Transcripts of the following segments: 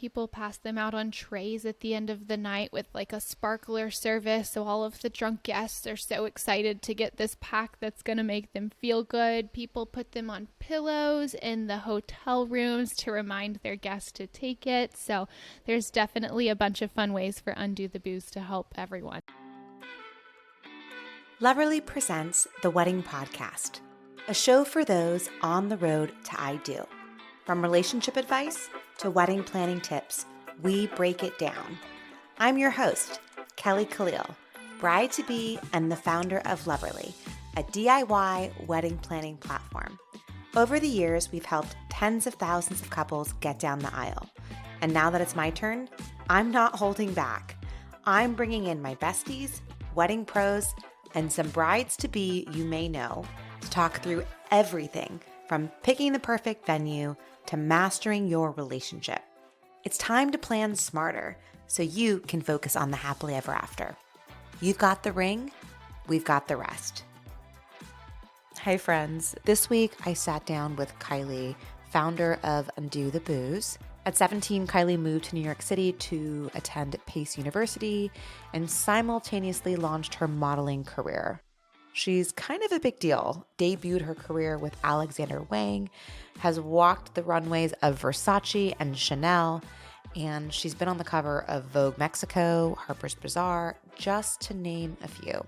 people pass them out on trays at the end of the night with like a sparkler service. So all of the drunk guests are so excited to get this pack that's going to make them feel good. People put them on pillows in the hotel rooms to remind their guests to take it. So there's definitely a bunch of fun ways for Undo the Booze to help everyone. Loverly presents the Wedding Podcast, a show for those on the road to I Do. From relationship advice to wedding planning tips, we break it down. I'm your host, Kelly Khalil, bride-to-be and the founder of Loverly, a DIY wedding planning platform. Over the years, we've helped tens of thousands of couples get down the aisle. And now that it's my turn, I'm not holding back. I'm bringing in my besties, wedding pros, and some brides-to-be you may know to talk through everything from picking the perfect venue to mastering your relationship. It's time to plan smarter so you can focus on the happily ever after. You've got the ring, we've got the rest. Hi friends, this week I sat down with Kylie, founder of Undo the Booze. At 17, Kylie moved to New York City to attend Pace University and simultaneously launched her modeling career. She's kind of a big deal, debuted her career with Alexander Wang, has walked the runways of Versace and Chanel, and she's been on the cover of Vogue Mexico, Harper's BAZAAR, just to name a few.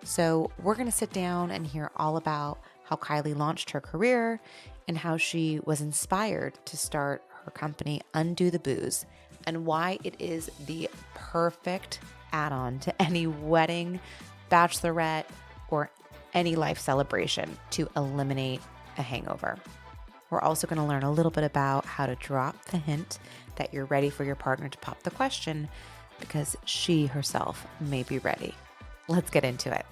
So we're going to sit down and hear all about how Kylie launched her career and how she was inspired to start her company Undo the Booze, and why it is the perfect add-on to any wedding, bachelorette, or any life celebration to eliminate a hangover. We're also going to learn a little bit about how to drop the hint that you're ready for your partner to pop the question, because she herself may be ready. Let's get into it.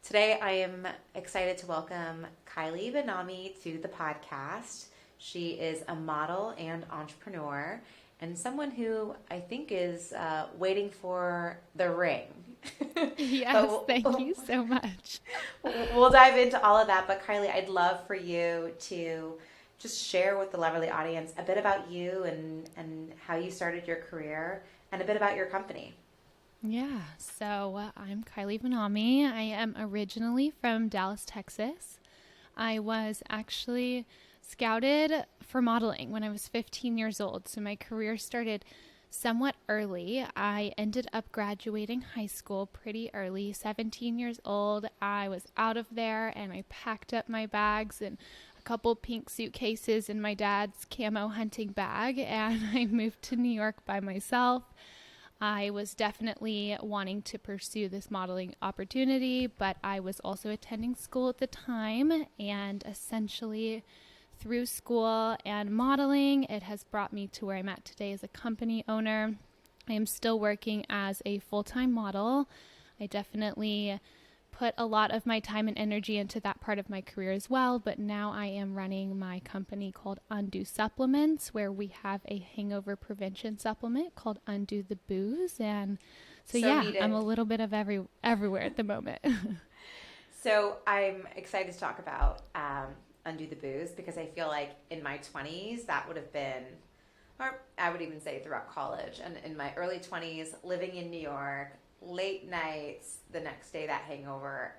Today, I am excited to welcome Kylie Vonnahme to the podcast. She is a model and entrepreneur, and someone who I think is waiting for the ring. Yes, thank you so much. We'll dive into all of that, but Kylie, I'd love for you to just share with the Loverly audience a bit about you and how you started your career and a bit about your company. Yeah, so I'm Kylie Vonnahme. I am originally from Dallas, Texas. I was actually scouted for modeling when I was 15 years old, so my career started somewhat early. I ended up graduating high school pretty early, 17 years old. I was out of there and I packed up my bags and a couple pink suitcases in my dad's camo hunting bag, and I moved to New York by myself. I was definitely wanting to pursue this modeling opportunity, but I was also attending school at the time, and essentially through school and modeling, it has brought me to where I'm at today as a company owner. I am still working as a full-time model. I definitely put a lot of my time and energy into that part of my career as well, but now I am running my company called Undo Supplements, where we have a hangover prevention supplement called Undo the Booze, and so yeah, needed. I'm a little bit of everywhere at the moment. So I'm excited to talk about Undo the Booze, because I feel like in my 20s that would have been, or I would even say throughout college and in my early 20s, living in New York, late nights, the next day that hangover,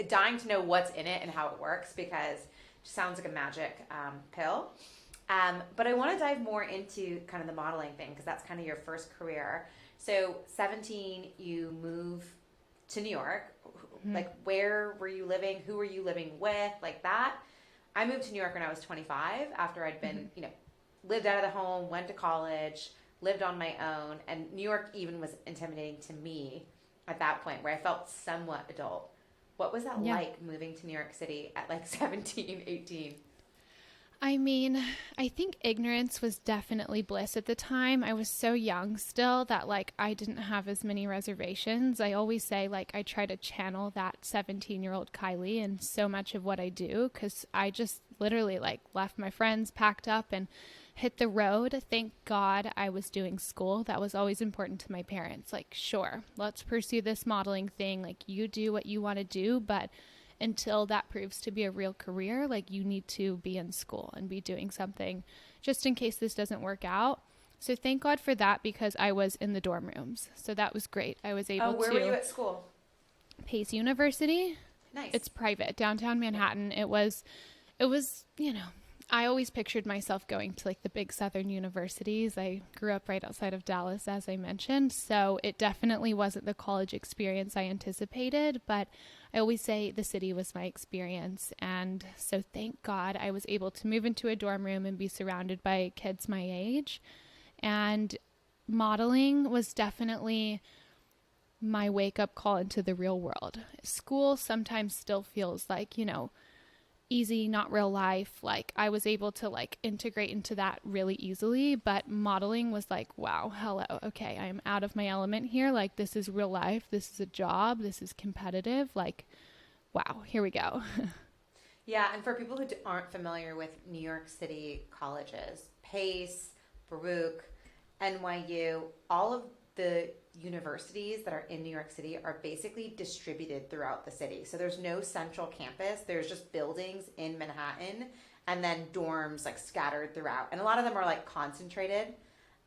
dying to know what's in it and how it works, because it sounds like a magic pill. But I want to dive more into kind of the modeling thing, because that's kind of your first career. So 17, you move to New York. Mm-hmm. Like, where were you living? Who were you living with? Like that. I moved to New York when I was 25 after I'd been, lived out of the home, went to college, lived on my own, and New York even was intimidating to me at that point, where I felt somewhat adult. What was that like, moving to New York City at like 17, 18? I mean, I think ignorance was definitely bliss at the time. I was so young still that like I didn't have as many reservations. I always say like I try to channel that 17-year-old Kylie in so much of what I do, because I just literally like left my friends, packed up, and hit the road. Thank God I was doing school. That was always important to my parents. Like, sure, let's pursue this modeling thing. Like, you do what you want to do, but until that proves to be a real career, like you need to be in school and be doing something just in case this doesn't work out. So thank God for that, because I was in the dorm rooms. So that was great. I was able to. Where were you at school? Pace University. Nice. It's private, downtown Manhattan. It was, I always pictured myself going to like the big Southern universities. I grew up right outside of Dallas, as I mentioned. So it definitely wasn't the college experience I anticipated, but I always say the city was my experience. And so thank God I was able to move into a dorm room and be surrounded by kids my age. And modeling was definitely my wake-up call into the real world. School sometimes still feels like, easy, not real life. Like I was able to like integrate into that really easily, but modeling was like, wow, hello, okay, I am out of my element here. Like this is real life. This is a job. This is competitive. Like, wow, here we go. Yeah, and for people who aren't familiar with New York City colleges, Pace, Baruch, NYU, all of the universities that are in New York City are basically distributed throughout the city. So there's no central campus. There's just buildings in Manhattan and then dorms like scattered throughout. And a lot of them are like concentrated.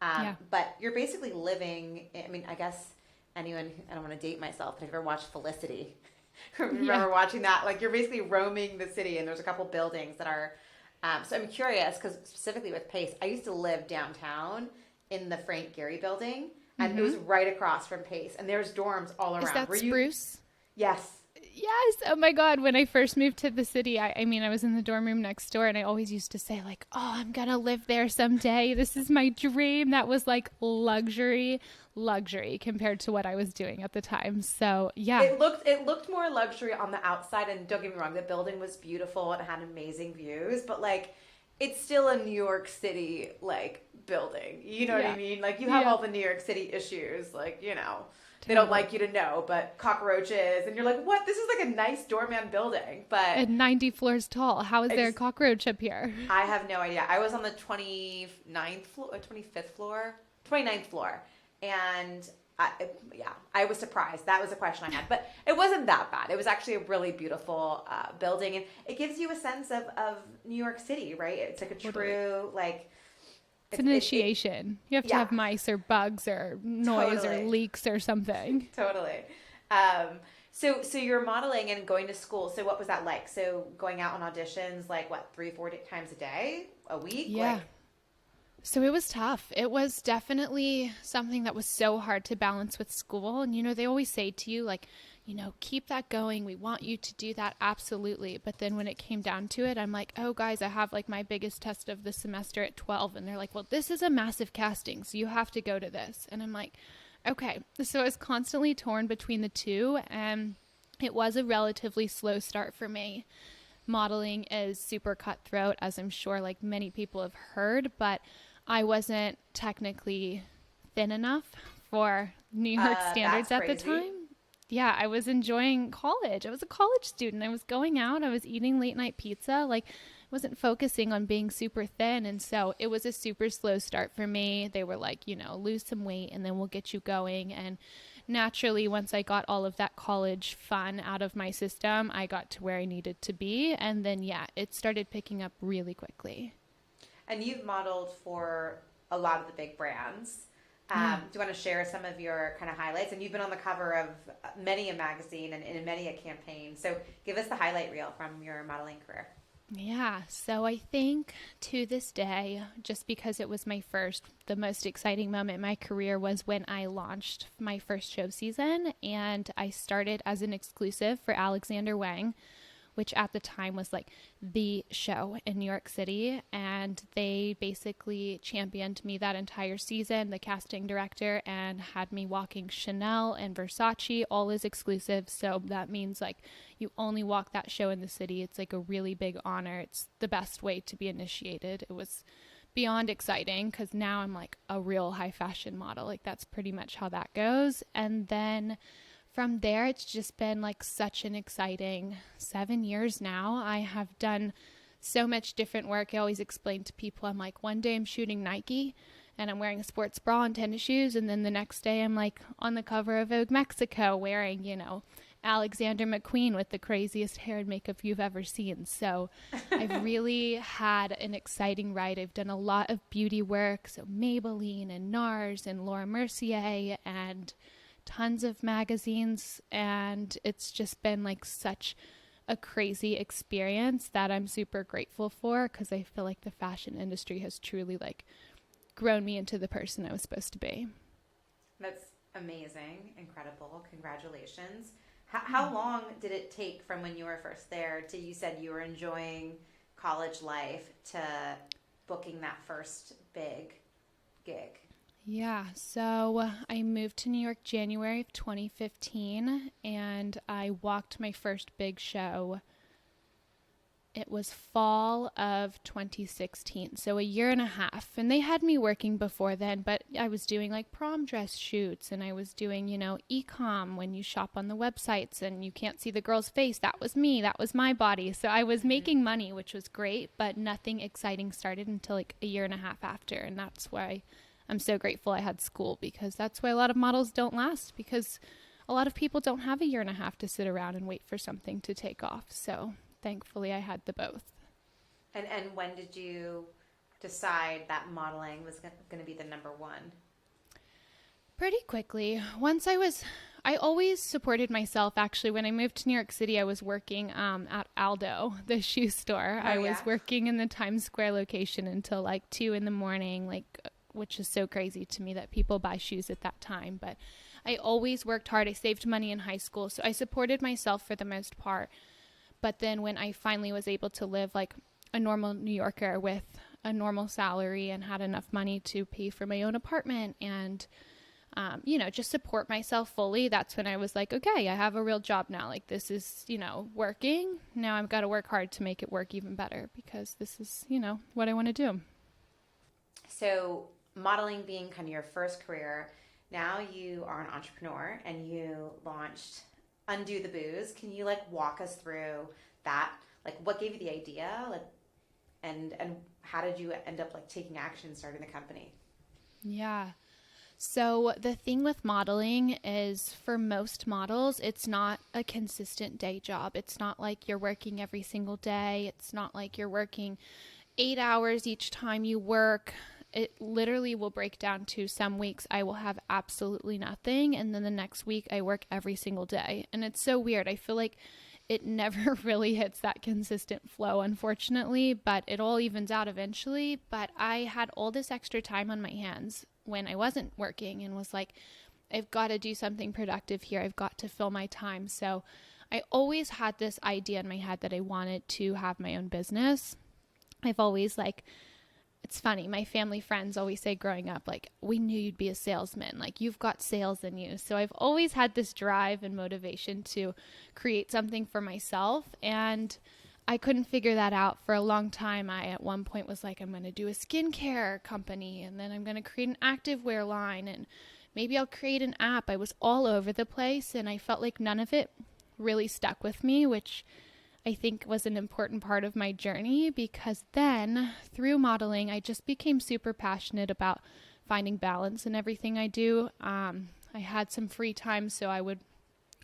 But you're basically living, I mean, I guess anyone, I don't want to date myself, but if you've ever watched Felicity, remember watching that? Like you're basically roaming the city and there's a couple buildings that are, so I'm curious because specifically with Pace, I used to live downtown in the Frank Gehry building. And it was right across from Pace. And there's dorms all around. Is that Spruce? Yes. Yes. Oh my God. When I first moved to the city, I mean, I was in the dorm room next door and I always used to say like, oh, I'm going to live there someday. This is my dream. That was like luxury compared to what I was doing at the time. So yeah. It looked more luxury on the outside. And don't get me wrong, the building was beautiful and it had amazing views. But like, it's still a New York City like building. You know what I mean? Like you have all the New York City issues, like, they don't like you to know, but cockroaches, and you're like, what? This is like a nice doorman building, but at 90 floors tall. How is there a cockroach up here? I have no idea. I was on the 29th floor, and I was surprised. That was a question I had, but it wasn't that bad. It was actually a really beautiful building, and it gives you a sense of New York City, right? It's like a true, like... It's an initiation. You have to have mice or bugs or noise or leaks or something. Totally. So you're modeling and going to school. So what was that like? So going out on auditions, like what, 3-4 times a day, a week? Yeah. So it was tough. It was definitely something that was so hard to balance with school. And, they always say to you, like, keep that going. We want you to do that. Absolutely. But then when it came down to it, I'm like, oh, guys, I have like my biggest test of the semester at 12. And they're like, well, this is a massive casting, so you have to go to this. And I'm like, okay. So I was constantly torn between the two. And it was a relatively slow start for me. Modeling is super cutthroat, as I'm sure like many people have heard, but I wasn't technically thin enough for New York standards at the time. Yeah, I was enjoying college. I was a college student. I was going out. I was eating late night pizza. Like, I wasn't focusing on being super thin. And so it was a super slow start for me. They were like, lose some weight and then we'll get you going. And naturally, once I got all of that college fun out of my system, I got to where I needed to be. And then, it started picking up really quickly. And you've modeled for a lot of the big brands. Do you want to share some of your kind of highlights? And you've been on the cover of many a magazine and in many a campaign. So give us the highlight reel from your modeling career. Yeah. So I think to this day, just because it was the most exciting moment in my career was when I launched my first show season, and I started as an exclusive for Alexander Wang, which at the time was like the show in New York City. And they basically championed me that entire season, the casting director, and had me walking Chanel and Versace, all as exclusive. So that means like you only walk that show in the city. It's like a really big honor. It's the best way to be initiated. It was beyond exciting because now I'm like a real high fashion model. Like that's pretty much how that goes. And then from there, it's just been like such an exciting 7 years now. I have done so much different work. I always explain to people, I'm like, one day I'm shooting Nike and I'm wearing a sports bra and tennis shoes. And then the next day I'm like on the cover of Vogue Mexico wearing, Alexander McQueen with the craziest hair and makeup you've ever seen. So I've really had an exciting ride. I've done a lot of beauty work, so Maybelline and NARS and Laura Mercier and tons of magazines, and it's just been like such a crazy experience that I'm super grateful for, because I feel like the fashion industry has truly like grown me into the person I was supposed to be. That's amazing. Incredible. Congratulations. How long did it take from when you were first there to, you said you were enjoying college life, to booking that first big gig? Yeah, so I moved to New York January of 2015, and I walked my first big show. It was fall of 2016, so a year and a half. And they had me working before then, but I was doing like prom dress shoots, and I was doing, e-com when you shop on the websites and you can't see the girl's face. That was me. That was my body. So I was making money, which was great, but nothing exciting started until like a year and a half after. And that's why I'm so grateful I had school, because that's why a lot of models don't last, because a lot of people don't have a year and a half to sit around and wait for something to take off. So thankfully I had the both. And when did you decide that modeling was going to be the number one? Pretty quickly. I always supported myself. Actually, when I moved to New York City, I was working at Aldo, the shoe store. I was working in the Times Square location until like 2 a.m, which is so crazy to me that people buy shoes at that time. But I always worked hard. I saved money in high school, so I supported myself for the most part. But then when I finally was able to live like a normal New Yorker with a normal salary and had enough money to pay for my own apartment and, just support myself fully, that's when I was like, okay, I have a real job now. Like, this is, working. Now I've got to work hard to make it work even better, because this is, what I want to do. So modeling being kind of your first career, now you are an entrepreneur and you launched Undo the Booze. Can you walk us through that? What gave you the idea? And how did you end up taking action, starting the company? Yeah. So the thing with modeling is, for most models, it's not a consistent day job. It's not like you're working every single day. It's not like you're working 8 hours each time you work. It literally will break down to, some weeks I will have absolutely nothing, and then the next week I work every single day. And it's so weird. I feel like it never really hits that consistent flow, unfortunately, but it all evens out eventually. But I had all this extra time on my hands when I wasn't working, and was like, I've got to do something productive here. I've got to fill my time. So I always had this idea in my head that I wanted to have my own business. I've always it's funny, my family friends always say growing up, we knew you'd be a salesman, you've got sales in you. So I've always had this drive and motivation to create something for myself, and I couldn't figure that out for a long time. I at one point was like, I'm going to do a skincare company, and then I'm going to create an activewear line, and maybe I'll create an app. I was all over the place, and I felt like none of it really stuck with me, which I think was an important part of my journey, because then through modeling, I just became super passionate about finding balance in everything I do. I had some free time, so I would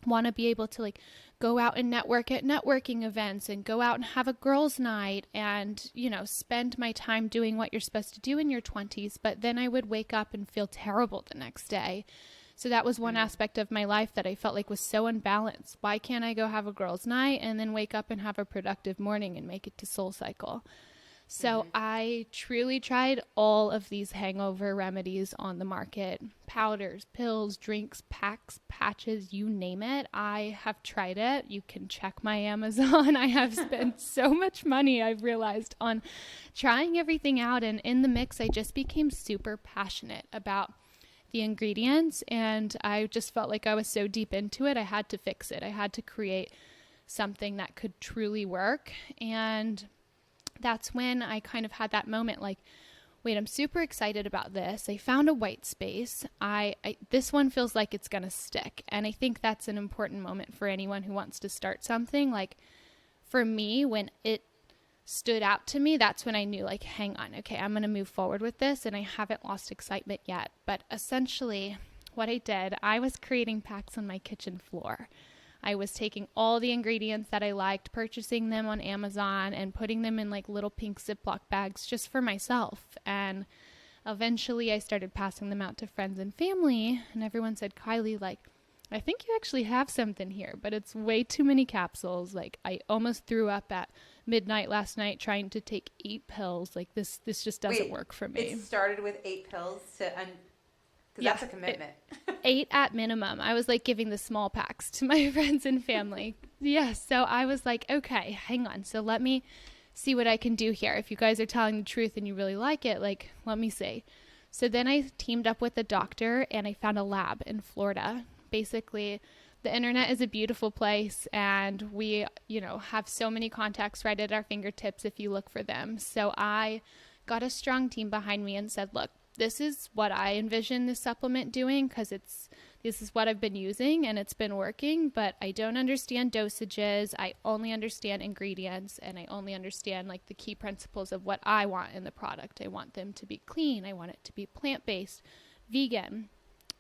want to be able to go out and network at networking events, and go out and have a girls' night, and, spend my time doing what you're supposed to do in your 20s. But then I would wake up and feel terrible the next day. So that was one aspect of my life that I felt like was so unbalanced. Why can't I go have a girls' night and then wake up and have a productive morning and make it to SoulCycle? So I truly tried all of these hangover remedies on the market. Powders, pills, drinks, packs, patches, you name it. I have tried it. You can check my Amazon. I have spent so much money, I've realized, on trying everything out. And in the mix, I just became super passionate about the ingredients, and I just felt like I was so deep into it, I had to fix it. I had to create something that could truly work. And that's when I kind of had that moment, wait, I'm super excited about this. I found a white space. This one feels like it's going to stick. And I think that's an important moment for anyone who wants to start something. For me, when it stood out to me, that's when I knew, hang on, okay, I'm going to move forward with this, and I haven't lost excitement yet. But essentially what I did, I was creating packs on my kitchen floor. I was taking all the ingredients that I liked, purchasing them on Amazon and putting them in like little pink Ziploc bags just for myself. And eventually I started passing them out to friends and family, and everyone said, Kylie, like, I think you actually have something here, but it's way too many capsules. Like, I almost threw up at midnight last night trying to take 8 pills. Like, this just doesn't work for me. It started with 8 pills because that's a commitment. 8 at minimum. I was like giving the small packs to my friends and family. So I was like, okay, hang on. So let me see what I can do here. If you guys are telling the truth and you really like it, like, let me see. So then I teamed up with a doctor and I found a lab in Florida. Basically, the internet is a beautiful place, and we, have so many contacts right at our fingertips if you look for them. So I got a strong team behind me and said, look, this is what I envision this supplement doing, because this is what I've been using and it's been working, but I don't understand dosages. I only understand ingredients, and I only understand like the key principles of what I want in the product. I want them to be clean. I want it to be plant-based, vegan.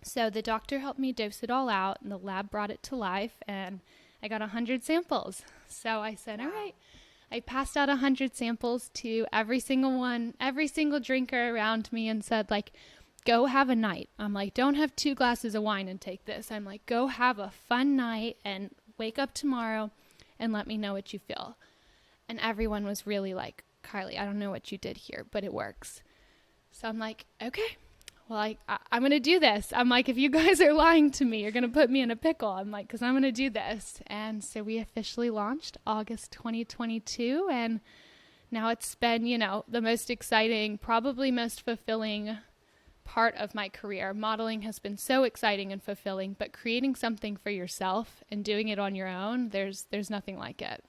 So the doctor helped me dose it all out, and the lab brought it to life, and I got 100 samples. So I said, all right. I passed out 100 samples to every single drinker around me, and said, like, go have a night. I'm like, don't have 2 glasses of wine and take this. I'm like, go have a fun night and wake up tomorrow and let me know what you feel. And everyone was really like, Kylie, I don't know what you did here, but it works. So I'm like, okay. Well, I'm going to do this. I'm like, if you guys are lying to me, you're going to put me in a pickle. I'm like, because I'm going to do this. And so we officially launched August 2022. And now it's been, the most exciting, probably most fulfilling part of my career. Modeling has been so exciting and fulfilling, but creating something for yourself and doing it on your own, there's nothing like it.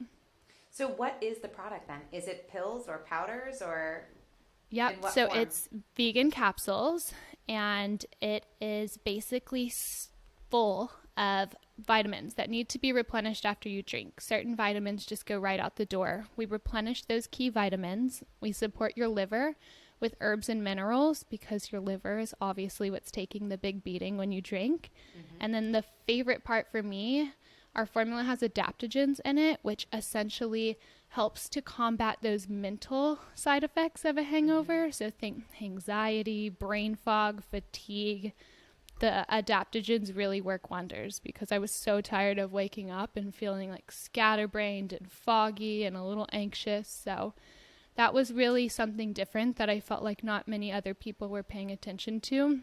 So what is the product then? Is it pills or powders or... Yep. So form? It's vegan capsules, and it is basically full of vitamins that need to be replenished after you drink. Certain vitamins just go right out the door. We replenish those key vitamins. We support your liver with herbs and minerals, because your liver is obviously what's taking the big beating when you drink. Mm-hmm. And then the favorite part for me, our formula has adaptogens in it, which essentially helps to combat those mental side effects of a hangover. Mm-hmm. So think anxiety, brain fog, fatigue. The adaptogens really work wonders, because I was so tired of waking up and feeling like scatterbrained and foggy and a little anxious. So that was really something different that I felt like not many other people were paying attention to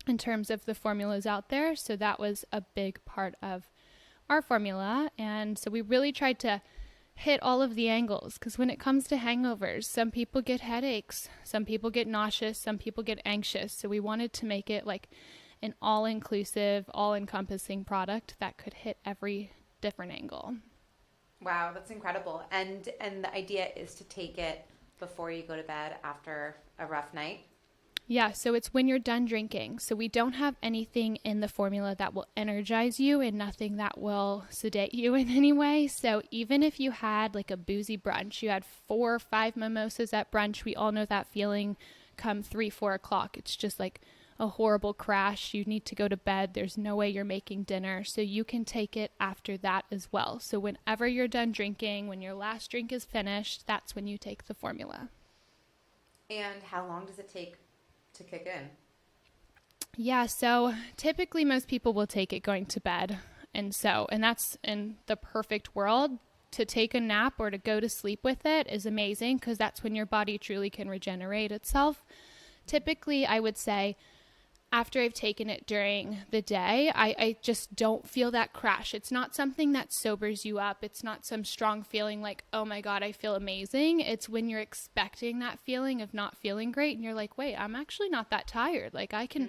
in terms of the formulas out there. So that was a big part of our formula. And so we really tried to hit all of the angles, because when it comes to hangovers, some people get headaches, some people get nauseous, some people get anxious. So we wanted to make it like an all-inclusive, all-encompassing product that could hit every different angle. Wow, that's incredible. And the idea is to take it before you go to bed after a rough night? Yeah, so it's when you're done drinking. So we don't have anything in the formula that will energize you, and nothing that will sedate you in any way. So even if you had like a boozy brunch, you had 4 or 5 mimosas at brunch, we all know that feeling come 3-4 o'clock. It's just like a horrible crash. You need to go to bed. There's no way you're making dinner. So you can take it after that as well. So whenever you're done drinking, when your last drink is finished, that's when you take the formula. And how long does it take to kick in? Yeah, so typically most people will take it going to bed. And that's in the perfect world. To take a nap or to go to sleep with it is amazing, because that's when your body truly can regenerate itself. Typically, I would say after I've taken it during the day, I just don't feel that crash. It's not something that sobers you up. It's not some strong feeling like, oh my God, I feel amazing. It's when you're expecting that feeling of not feeling great, and you're like, wait, I'm actually not that tired. Like I can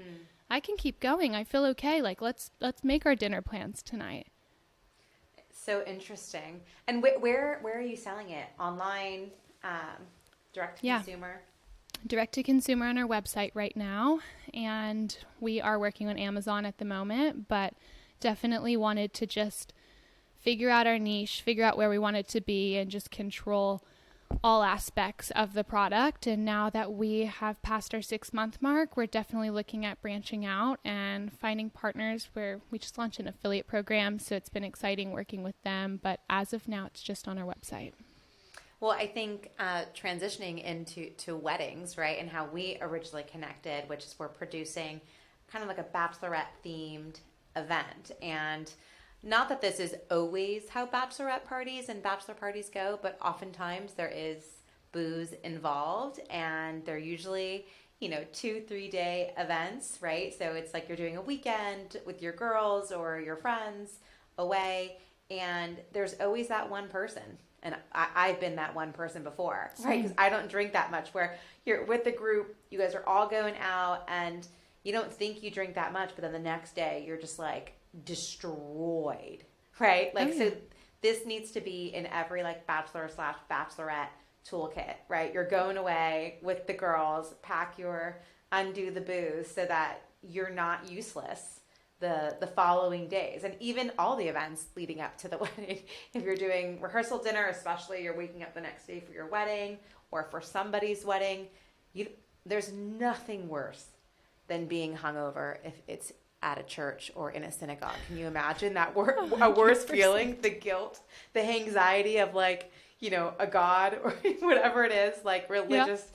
keep going. I feel okay. Like let's make our dinner plans tonight. So interesting. And where are you selling it? Online, direct to consumer? Direct to consumer on our website right now, and we are working on Amazon at the moment, but definitely wanted to just figure out our niche, figure out where we want it to be, and just control all aspects of the product. And now that we have passed our 6-month mark, we're definitely looking at branching out and finding partners where we just launched an affiliate program. So it's been exciting working with them. But as of now, it's just on our website. Well, I think transitioning into weddings, right, and how we originally connected, which is we're producing kind of like a bachelorette themed event. And not that this is always how bachelorette parties and bachelor parties go, but oftentimes there is booze involved, and they're usually, 2-3 day events, right? So it's like you're doing a weekend with your girls or your friends away, and there's always that one person. And I've been that one person before, right? Because I don't drink that much, where you're with the group, you guys are all going out, and you don't think you drink that much, but then the next day you're just like destroyed, right? Like, so this needs to be in every like bachelor/bachelorette toolkit, right? You're going away with the girls, undo the booze so that you're not useless the following days, and even all the events leading up to the wedding. If you're doing rehearsal dinner, especially you're waking up the next day for your wedding or for somebody's wedding, there's nothing worse than being hungover if it's at a church or in a synagogue. Can you imagine that a worse feeling? The guilt, the anxiety of like, a god or whatever it is, like religious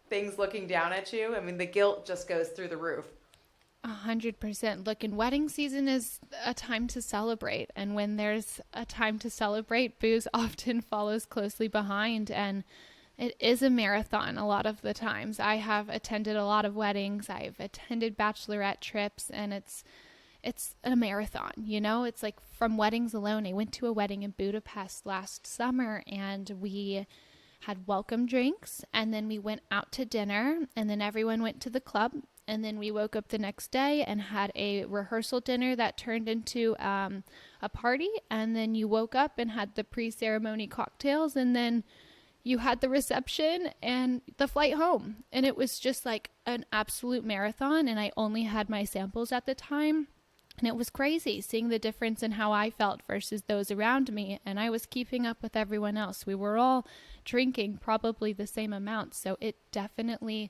things looking down at you. I mean, the guilt just goes through the roof. 100%. Look, and wedding season is a time to celebrate. And when there's a time to celebrate, booze often follows closely behind. And it is a marathon a lot of the times. I have attended a lot of weddings. I've attended bachelorette trips, and it's a marathon, It's like from weddings alone. I went to a wedding in Budapest last summer, and we had welcome drinks, and then we went out to dinner, and then everyone went to the club. And then we woke up the next day and had a rehearsal dinner that turned into a party. And then you woke up and had the pre-ceremony cocktails. And then you had the reception and the flight home. And it was just like an absolute marathon. And I only had my samples at the time. And it was crazy seeing the difference in how I felt versus those around me. And I was keeping up with everyone else. We were all drinking probably the same amount. So it definitely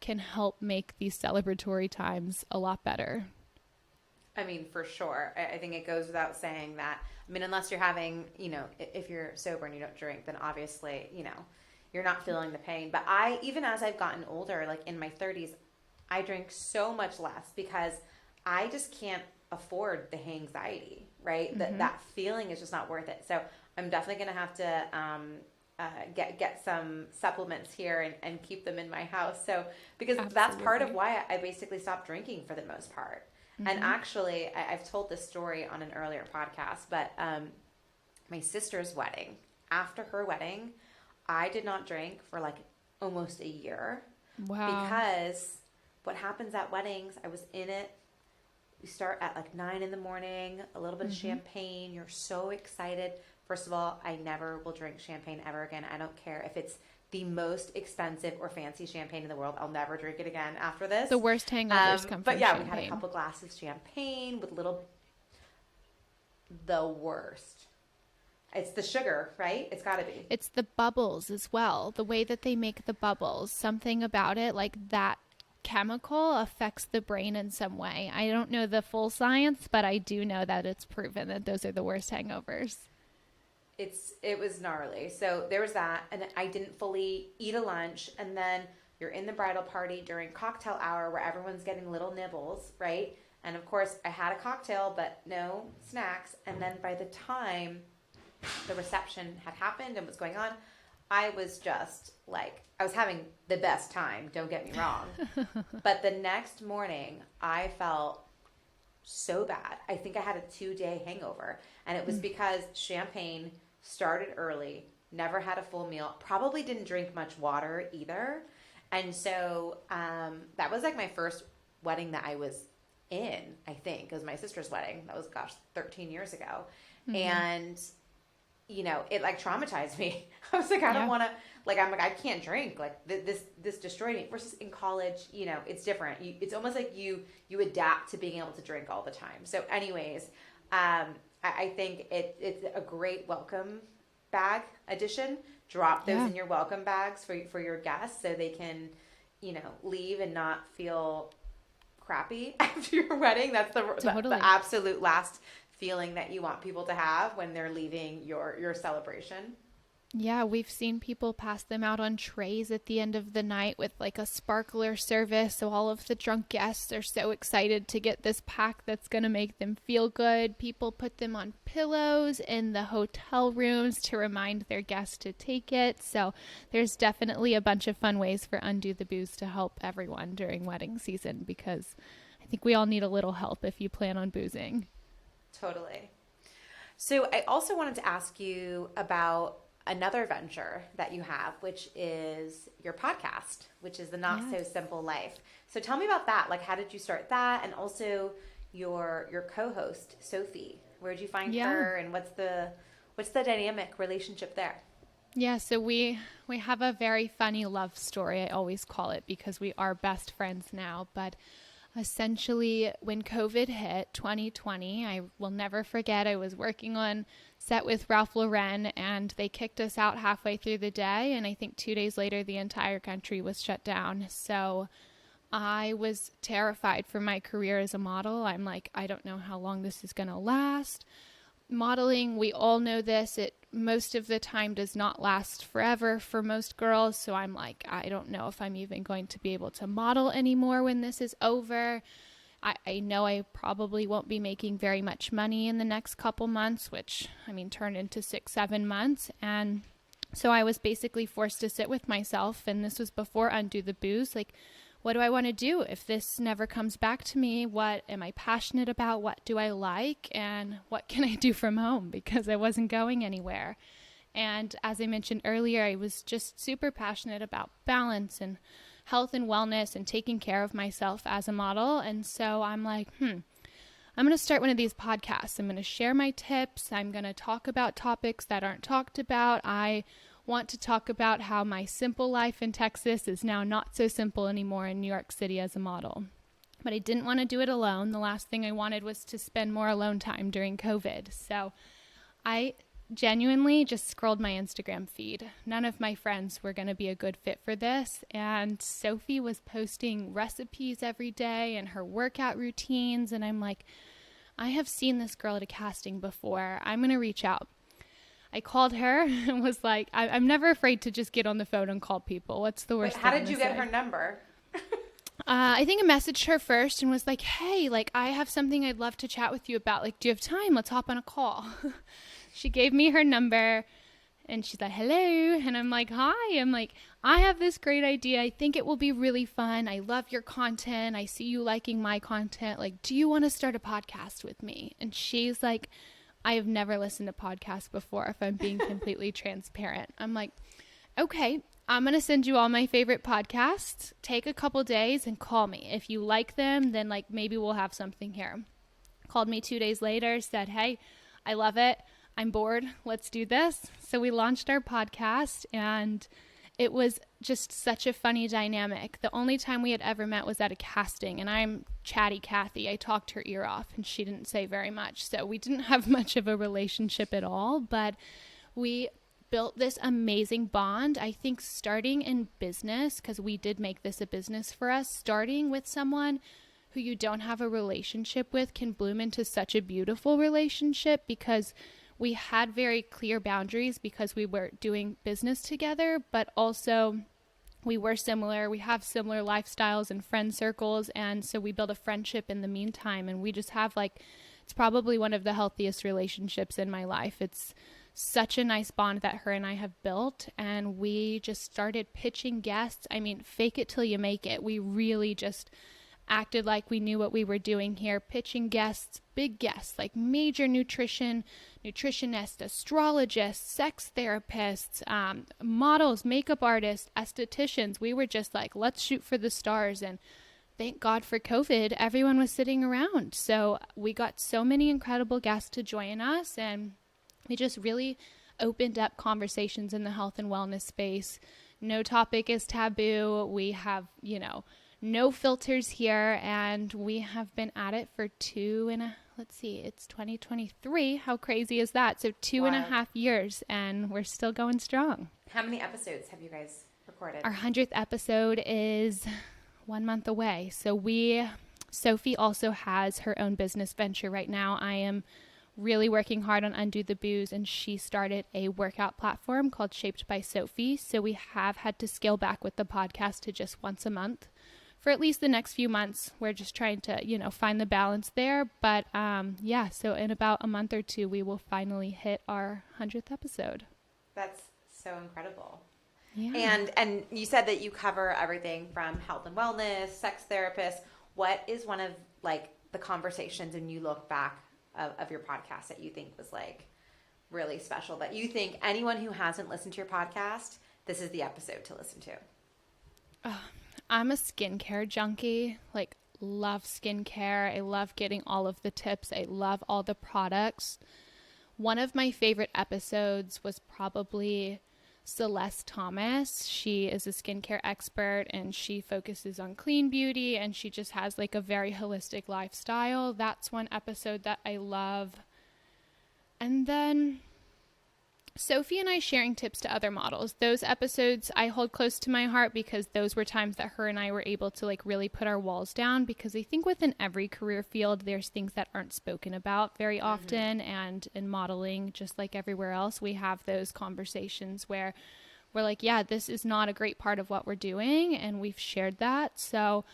can help make these celebratory times a lot better. I mean, for sure. I think it goes without saying that. I mean, unless you're having, if you're sober and you don't drink, then obviously, you're not feeling the pain. But even as I've gotten older, like in my 30s, I drink so much less because I just can't afford the anxiety, right? Mm-hmm. That feeling is just not worth it. So I'm definitely going to have to get some supplements here and keep them in my house. So, because that's part of why I basically stopped drinking for the most part. Mm-hmm. And actually, I've told this story on an earlier podcast, but my sister's wedding, after her wedding, I did not drink for like almost a year. Wow. Because what happens at weddings, I was in it. We start at like 9 a.m, a little bit of champagne. You're so excited. First of all, I never will drink champagne ever again. I don't care if it's the most expensive or fancy champagne in the world. I'll never drink it again after this. The worst hangovers come from But yeah, champagne. we had a couple glasses of champagne with the worst. It's the sugar, right? It's got to be. It's the bubbles as well. The way that they make the bubbles. Something about it, like that chemical affects the brain in some way. I don't know the full science, but I do know that it's proven that those are the worst hangovers. It was gnarly. So there was that, and I didn't fully eat a lunch, and then you're in the bridal party during cocktail hour where everyone's getting little nibbles, right? And of course, I had a cocktail, but no snacks. And then by the time the reception had happened and was going on, I was just like, I was having the best time, don't get me wrong. But the next morning, I felt so bad. I think I had a 2-day hangover, and it was because champagne started early, never had a full meal, probably didn't drink much water either. And so that was like my first wedding that I was in, I think. It was my sister's wedding. That was, 13 years ago. Mm-hmm. And, it like traumatized me. I was like, I don't want to, I can't drink. Like this destroyed me. Versus in college, it's different. It's almost like you adapt to being able to drink all the time. So anyways, I think it's a great welcome bag addition drop those in your welcome bags for your guests so they can, leave and not feel crappy after your wedding. That's the absolute last feeling that you want people to have when they're leaving your celebration. Yeah, we've seen people pass them out on trays at the end of the night with like a sparkler service. So all of the drunk guests are so excited to get this pack that's going to make them feel good. People put them on pillows in the hotel rooms to remind their guests to take it. So there's definitely a bunch of fun ways for Undo the Booze to help everyone during wedding season, because I think we all need a little help if you plan on boozing. Totally. So I also wanted to ask you about another venture that you have, which is your podcast, which is the Not So Simple Life. So tell me about that. Like, how did you start that? And also your co-host, Sophie. Where did you find her, and what's the dynamic relationship there? Yeah, so we have a very funny love story, I always call it, because we are best friends now. But essentially, when COVID hit 2020, I will never forget, I was working on set with Ralph Lauren, and they kicked us out halfway through the day, and I think 2 days later the entire country was shut down. So I was terrified for my career as a model. I'm like, I don't know how long this is going to last. Modeling, we all know this, it most of the time does not last forever for most girls. So I'm like, I don't know if I'm even going to be able to model anymore when this is over. I know I probably won't be making very much money in the next couple months, which, turned into 6-7 months. And so I was basically forced to sit with myself. And this was before Undo the Booze. Like, what do I want to do if this never comes back to me? What am I passionate about? What do I like? And what can I do from home? Because I wasn't going anywhere. And as I mentioned earlier, I was just super passionate about balance and health and wellness and taking care of myself as a model. And so I'm like, I'm going to start one of these podcasts. I'm going to share my tips. I'm going to talk about topics that aren't talked about. I want to talk about how my simple life in Texas is now not so simple anymore in New York City as a model. But I didn't want to do it alone. The last thing I wanted was to spend more alone time during COVID. So I genuinely just scrolled my Instagram feed. None of my friends were going to be a good fit for this. And Sophie was posting recipes every day and her workout routines. And I'm like, I have seen this girl at a casting before. I'm going to reach out. I called her and was like, I'm never afraid to just get on the phone and call people. What's the worst thing? How did you get her number? I think I messaged her first and was like, hey, like, I have something I'd love to chat with you about. Like, do you have time? Let's hop on a call. She gave me her number and she's like, hello. And I'm like, hi. I'm like, I have this great idea. I think it will be really fun. I love your content. I see you liking my content. Like, do you want to start a podcast with me? And she's like, I have never listened to podcasts before, if I'm being completely transparent. I'm like, okay, I'm going to send you all my favorite podcasts. Take a couple days and call me. If you like them, then like maybe we'll have something here. Called me 2 days later, said, hey, I love it. I'm bored. Let's do this. So we launched our podcast, and it was just such a funny dynamic. The only time we had ever met was at a casting, and I'm chatty Kathy. I talked her ear off, and she didn't say very much. So we didn't have much of a relationship at all, but we built this amazing bond. I think starting in business, because we did make this a business for us, starting with someone who you don't have a relationship with can bloom into such a beautiful relationship, because we had very clear boundaries because we were doing business together, but also we were similar. We have similar lifestyles and friend circles. And so we built a friendship in the meantime. And we just have it's probably one of the healthiest relationships in my life. It's such a nice bond that her and I have built. And we just started pitching guests. Fake it till you make it. We really just acted like we knew what we were doing here, pitching guests, big guests, like major nutritionists, astrologists, sex therapists, models, makeup artists, estheticians. We were just like, let's shoot for the stars. And thank God for COVID, everyone was sitting around. So we got so many incredible guests to join us, and we just really opened up conversations in the health and wellness space. No topic is taboo. We have, no filters here, and we have been at it for let's see, it's 2023. How crazy is that? So 2.5 years, and we're still going strong. How many episodes have you guys recorded? Our 100th episode is 1 month away. So Sophie also has her own business venture right now. I am really working hard on Undo the Booze, and she started a workout platform called Shaped by Sophie. So we have had to scale back with the podcast to just once a month for at least the next few months. We're just trying to, find the balance there. But so in about a month or two, we will finally hit our 100th episode. That's so incredible. Yeah. And you said that you cover everything from health and wellness, sex therapist. What is one of like the conversations, and you look back of your podcast, that you think was like really special, that you think anyone who hasn't listened to your podcast, this is the episode to listen to? I'm a skincare junkie, like love skincare. I love getting all of the tips. I love all the products. One of my favorite episodes was probably Celeste Thomas. She is a skincare expert, and she focuses on clean beauty, and she just has like a very holistic lifestyle. That's one episode that I love. And then Sophie and I sharing tips to other models. Those episodes I hold close to my heart, because those were times that her and I were able to like really put our walls down, because I think within every career field, there's things that aren't spoken about very often. And in modeling, just like everywhere else, we have those conversations where we're like, yeah, this is not a great part of what we're doing. And we've shared that. So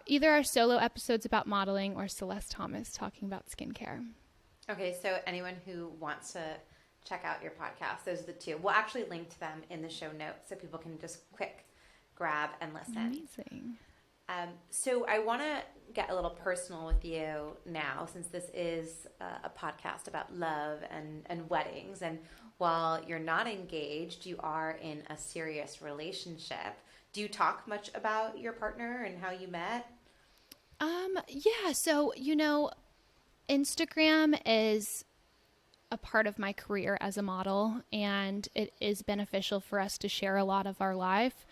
either our solo episodes about modeling or Celeste Thomas talking about skincare. Okay. So anyone who wants to check out your podcast, those are the two. We'll actually link to them in the show notes so people can just quick grab and listen. Amazing. So I want to get a little personal with you now, since this is a podcast about love and weddings. And while you're not engaged, you are in a serious relationship. Do you talk much about your partner and how you met? Yeah. So, Instagram is a part of my career as a model, and it is beneficial for us to share a lot of our life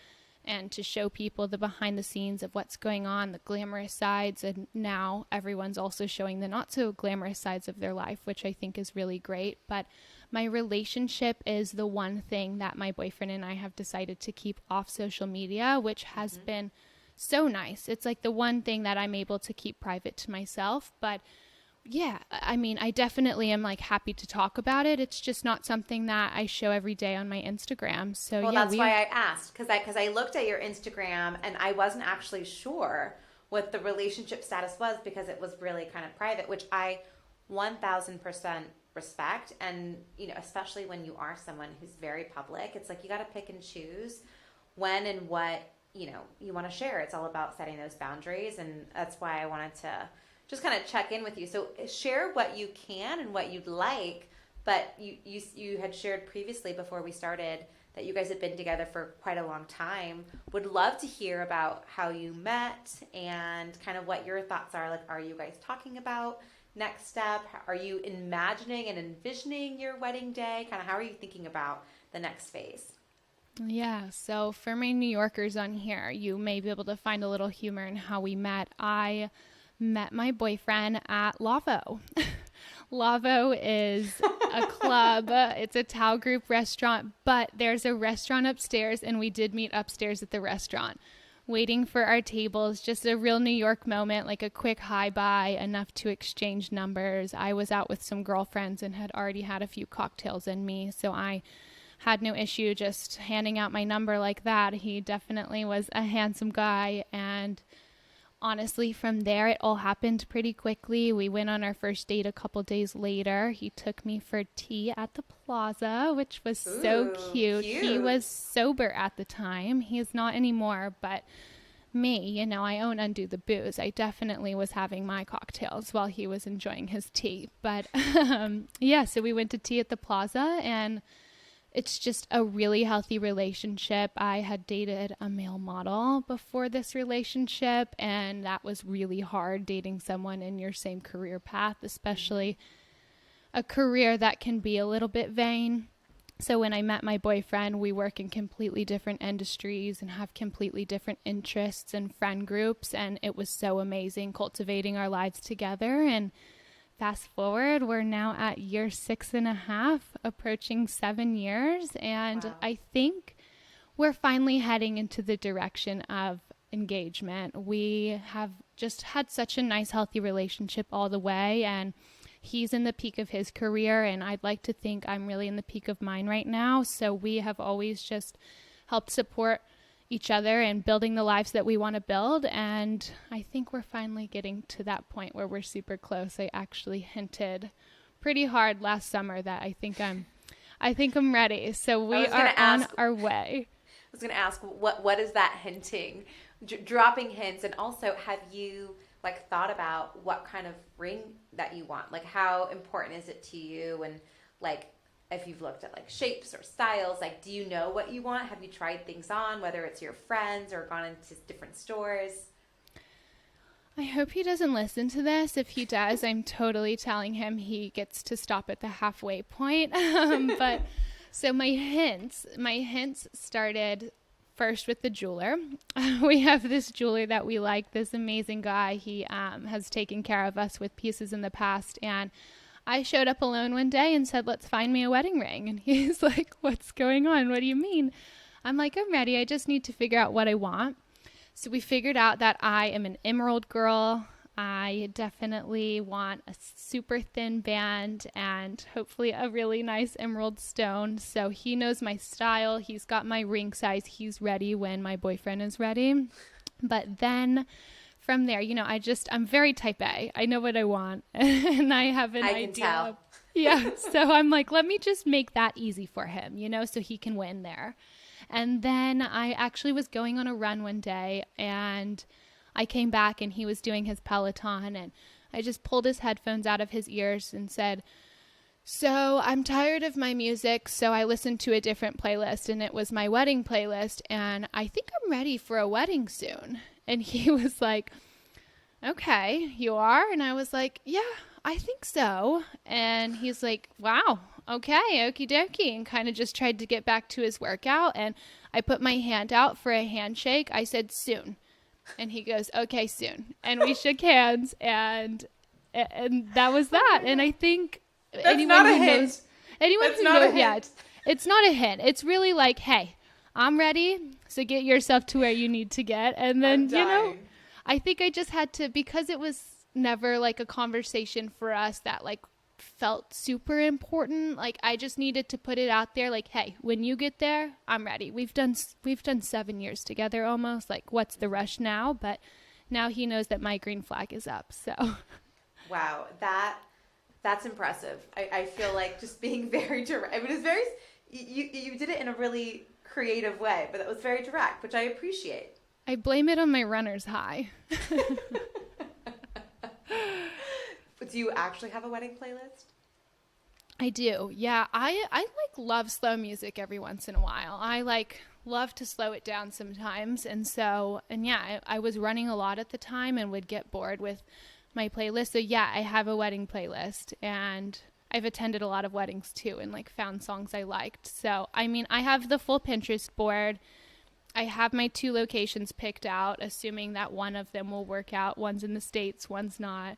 and to show people the behind the scenes of what's going on, the glamorous sides. And now everyone's also showing the not so glamorous sides of their life, which I think is really great. But my relationship is the one thing that my boyfriend and I have decided to keep off social media, which has been so nice. It's like the one thing that I'm able to keep private to myself. But yeah, I mean, I definitely am like happy to talk about it. It's just not something that I show every day on my Instagram. So well, that's why I asked, because I looked at your Instagram and I wasn't actually sure what the relationship status was, because it was really kind of private, which I 1000% respect. And especially when you are someone who's very public, it's like you got to pick and choose when and what you want to share. It's all about setting those boundaries, and that's why I wanted to just kind of check in with you. So share what you can and what you'd like. But you had shared previously before we started that you guys had been together for quite a long time. Would love to hear about how you met and kind of what your thoughts are. Like, are you guys talking about next step? Are you imagining and envisioning your wedding day? Kind of how are you thinking about the next phase? Yeah, so for my New Yorkers on here, you may be able to find a little humor in how we met. I met my boyfriend at Lavo. Lavo is a club. It's a Tao group restaurant, but there's a restaurant upstairs, and we did meet upstairs at the restaurant, waiting for our tables. Just a real New York moment, like a quick hi bye, enough to exchange numbers. I was out with some girlfriends and had already had a few cocktails in me, so I had no issue just handing out my number like that. He definitely was a handsome guy, and honestly, from there, it all happened pretty quickly. We went on our first date a couple days later. He took me for tea at the plaza, which was so cute. He was sober at the time. He is not anymore, but me, I own Undo the Booze. I definitely was having my cocktails while he was enjoying his tea. But so we went to tea at the plaza, and it's just a really healthy relationship. I had dated a male model before this relationship, and that was really hard, dating someone in your same career path, especially a career that can be a little bit vain. So when I met my boyfriend, we work in completely different industries and have completely different interests and friend groups, and it was so amazing cultivating our lives together. And fast forward, we're now at year 6.5, approaching 7 years. And Wow. I think we're finally heading into the direction of engagement. We have just had such a nice, healthy relationship all the way. And he's in the peak of his career, and I'd like to think I'm really in the peak of mine right now. So we have always just helped support each other and building the lives that we want to build. And I think we're finally getting to that point where we're super close. I actually hinted pretty hard last summer that I think I'm ready. So we are on our way. I was going to ask, what is that hinting? Dropping hints. And also, have you like thought about what kind of ring that you want? Like, how important is it to you? And like, if you've looked at like shapes or styles, like, do you know what you want? Have you tried things on, whether it's your friends or gone into different stores? I hope he doesn't listen to this. If he does, I'm totally telling him he gets to stop at the halfway point. But so my hints started first with the jeweler. We have this jeweler that we like, this amazing guy. He has taken care of us with pieces in the past. And I showed up alone one day and said, let's find me a wedding ring. And he's like, what's going on? What do you mean? I'm like, I'm ready. I just need to figure out what I want. So we figured out that I am an emerald girl. I definitely want a super thin band and hopefully a really nice emerald stone. So he knows my style. He's got my ring size. He's ready when my boyfriend is ready. But then from there, I'm very type A. I know what I want and I have an idea. I can tell. Yeah. So I'm like, let me just make that easy for him, so he can win there. And then I actually was going on a run one day and I came back and he was doing his Peloton and I just pulled his headphones out of his ears and said, so I'm tired of my music. So I listened to a different playlist and it was my wedding playlist. And I think I'm ready for a wedding soon. And he was like, okay, you are? And I was like, yeah, I think so. And he's like, wow, okay, okie dokie. And kind of just tried to get back to his workout. And I put my hand out for a handshake. I said, soon. And he goes, okay, soon. And we shook hands and that was that. And I think That's not a hint. It's not a hint. It's really like, hey, I'm ready. So get yourself to where you need to get. And then, I think I just had to, because it was never like a conversation for us that like felt super important. Like I just needed to put it out there. Like, hey, when you get there, I'm ready. We've done 7 years together almost. Like, what's the rush now? But now he knows that my green flag is up. So, wow, that's impressive. I feel like just being very direct. I mean, it's very you did it in a really creative way, but it was very direct, which I appreciate. I blame it on my runner's high. But do you actually have a wedding playlist? I do. Yeah. I like love slow music every once in a while. I like love to slow it down sometimes. And I was running a lot at the time and would get bored with my playlist. So yeah, I have a wedding playlist and I've attended a lot of weddings too and like found songs I liked. So, I mean, I have the full Pinterest board. I have my 2 locations picked out, assuming that one of them will work out. One's in the States, one's not.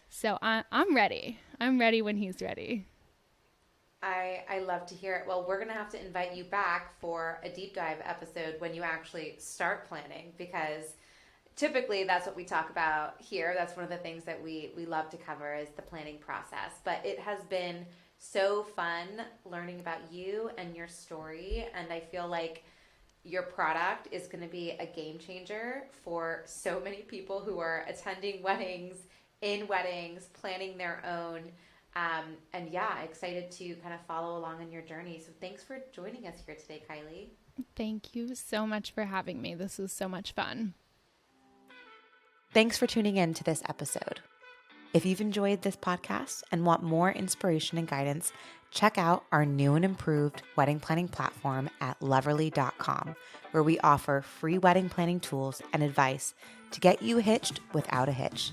So I'm ready. I'm ready when he's ready. I love to hear it. Well, we're going to have to invite you back for a deep dive episode when you actually start planning, because typically that's what we talk about here. That's one of the things that we love to cover is the planning process. But it has been so fun learning about you and your story. And I feel like your product is going to be a game changer for so many people who are attending weddings, in weddings, planning their own. And yeah, excited to kind of follow along on your journey. So thanks for joining us here today, Kylie. Thank you so much for having me. This was so much fun. Thanks for tuning in to this episode. If you've enjoyed this podcast and want more inspiration and guidance, check out our new and improved wedding planning platform at loverly.com, where we offer free wedding planning tools and advice to get you hitched without a hitch.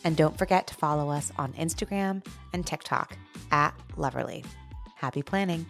And don't forget to follow us on Instagram and TikTok at Loverly. Happy planning.